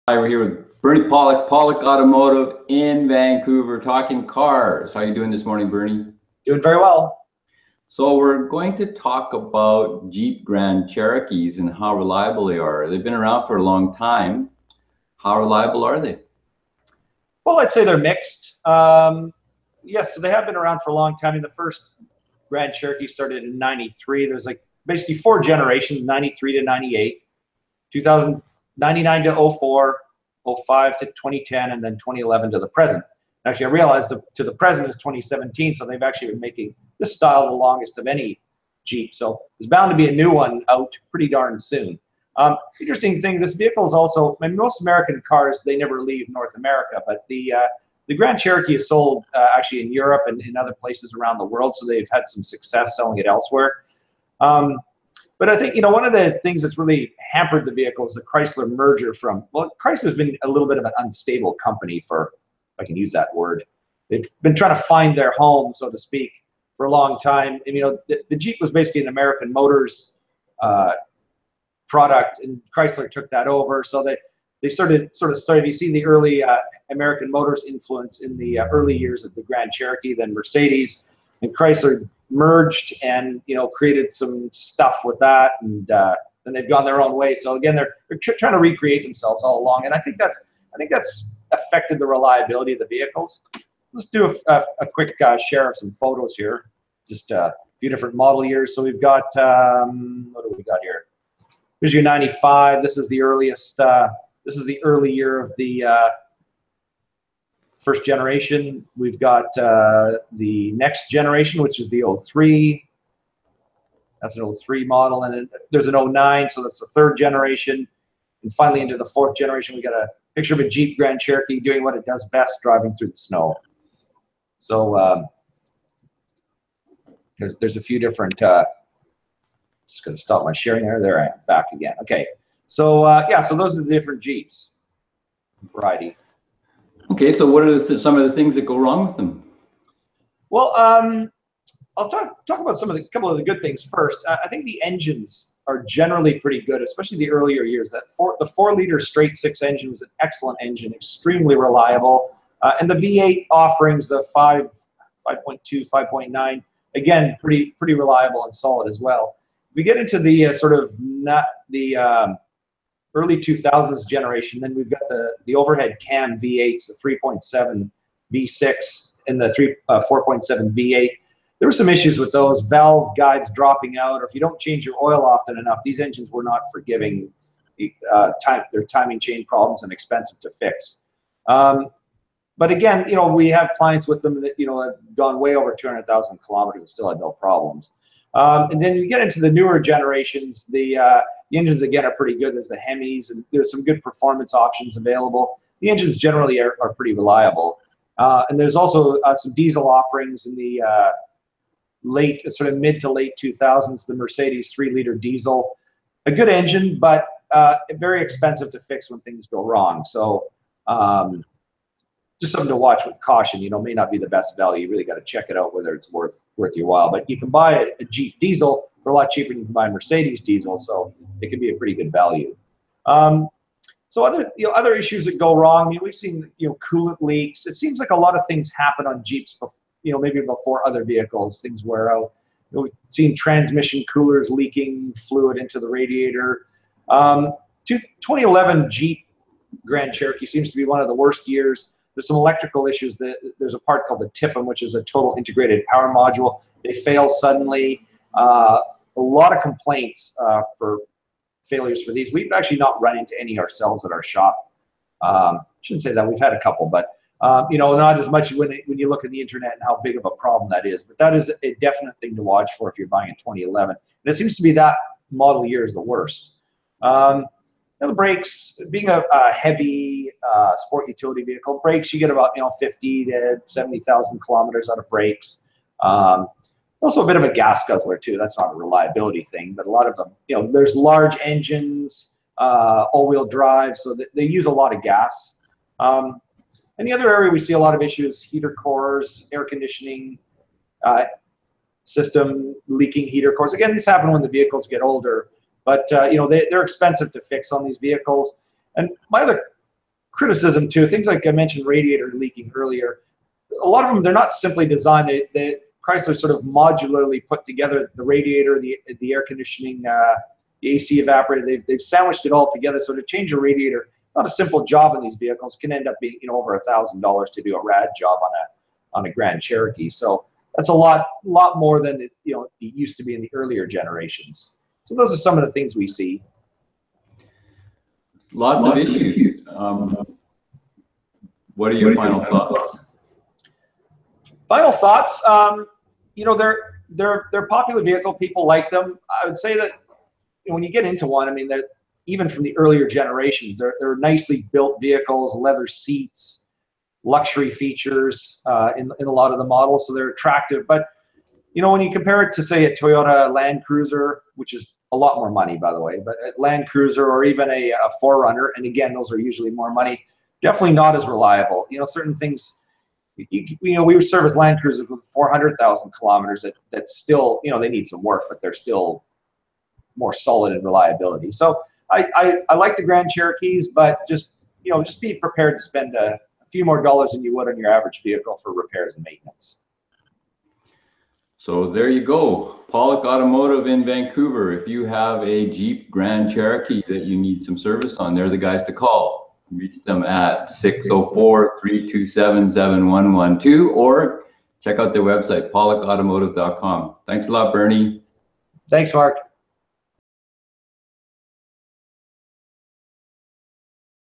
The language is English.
Hi, we're here with Bernie Pawlik, Pawlik Automotive in Vancouver, talking cars. How are you doing this morning, Bernie? Doing very well. So we're going to talk about Jeep Grand Cherokees and how reliable they are. They've been around for a long time. How reliable are they? Well, I'd say they're mixed. Yes, so they have been around for a long time. The first Grand Cherokee started in '93. There's like basically four generations: '93 to '98, 2099 to '04, '05 to 2010, and then 2011 to the present. Actually, I realized to the present is 2017, so they've actually been making this style the longest of any Jeep. So there's bound to be a new one out pretty darn soon. Interesting thing, this vehicle is also, I mean, most American cars, they never leave North America, but the Grand Cherokee is sold actually in Europe and in other places around the world, so they've had some success selling it elsewhere. But I think, one of the things that's really hampered the vehicle is the Chrysler merger well, Chrysler's been a little bit of an unstable company for, if I can use that word. They've been trying to find their home, so to speak, for a long time. And, the Jeep was basically an American Motors product, and Chrysler took that over. So they started, you see the early American Motors influence in the early years of the Grand Cherokee, then Mercedes, and Chrysler merged and created some stuff with that, and then they've gone their own way. So again, they're trying to recreate themselves all along, and I think that's affected the reliability of the vehicles. Let's do a quick share of some photos here, just a few different model years. So we've got what do we got here? Here's your '95. This is the earliest. This is the early year of the first generation. We've got the next generation, which is the '03. That's an '03 model, and there's an '09, so that's the third generation. And finally, into the fourth generation, we got a picture of a Jeep Grand Cherokee doing what it does best, driving through the snow. So there's a few different. Just going to stop my sharing there. There I am, back again. Okay, so yeah, so those are the different Jeeps variety. Okay, so what are some of the things that go wrong with them? Well, I'll talk about couple of the good things first. I think the engines are generally pretty good, especially the earlier years. The 4-liter straight six engine was an excellent engine, extremely reliable, and the V8 offerings, the 5.2, 5.9, again, pretty reliable and solid as well. If we get into the early 2000s generation, then we've got the overhead cam V8s, the 3.7 V6 and the 4.7 V8. There were some issues with those, valve guides dropping out, or if you don't change your oil often enough, these engines were not forgiving. They're timing chain problems and expensive to fix. But again, we have clients with them that have gone way over 200,000 kilometers and still had no problems. And then you get into the newer generations, the engines again are pretty good. There's the Hemis, and there's some good performance options available. The engines generally are pretty reliable. And there's also some diesel offerings in the mid to late 2000s. The Mercedes 3-liter diesel, a good engine, but very expensive to fix when things go wrong. So just something to watch with caution. May not be the best value. You really got to check it out whether it's worth your while. But you can buy a Jeep diesel for a lot cheaper than you can buy a Mercedes diesel, so it can be a pretty good value. So other issues that go wrong. We've seen coolant leaks. It seems like a lot of things happen on Jeeps, maybe before other vehicles. Things wear out. We've seen transmission coolers leaking fluid into the radiator. 2011 Jeep Grand Cherokee seems to be one of the worst years. There's some electrical issues. There's a part called the TIPM, which is a total integrated power module. They fail suddenly. A lot of complaints for failures for these. We've actually not run into any ourselves at our shop. Shouldn't say that. We've had a couple, but not as much when you look at the internet and how big of a problem that is. But that is a definite thing to watch for if you're buying in 2011. And it seems to be that model year is the worst. The brakes, being a heavy sport utility vehicle, brakes, you get about 50 to 70,000 kilometers out of brakes. Also a bit of a gas guzzler too. That's not a reliability thing, but a lot of them, there's large engines, all-wheel drive, so they use a lot of gas. And the other area we see a lot of issues: heater cores, air conditioning system leaking heater cores. Again, these happen when the vehicles get older. But they're expensive to fix on these vehicles. And my other criticism too. Things like I mentioned, radiator leaking earlier. A lot of them, they're not simply designed. Chrysler sort of modularly put together the radiator, the air conditioning, the AC evaporator. They've sandwiched it all together. So to change a radiator, not a simple job in these vehicles. Can end up being over $1,000 to do a rad job on a Grand Cherokee. So that's a lot more than it used to be in the earlier generations. So those are some of the things we see. Lots of issues. What are your final thoughts? Final thoughts. They're popular vehicle. People like them. I would say that when you get into one, I mean, even from the earlier generations, they're nicely built vehicles, leather seats, luxury features in a lot of the models, so they're attractive. But when you compare it to, say, a Toyota Land Cruiser, which is a lot more money, by the way, but a Land Cruiser or even a 4Runner, and again, those are usually more money, definitely not as reliable. Certain things. We service Land Cruisers with 400,000 kilometers that still, they need some work, but they're still more solid in reliability. So I like the Grand Cherokees, but just be prepared to spend a few more dollars than you would on your average vehicle for repairs and maintenance. So there you go. Pawlik Automotive in Vancouver. If you have a Jeep Grand Cherokee that you need some service on, they're the guys to call. Reach them at 604-327-7112 or check out their website, pawlikautomotive.com. Thanks a lot, Bernie. Thanks, Mark.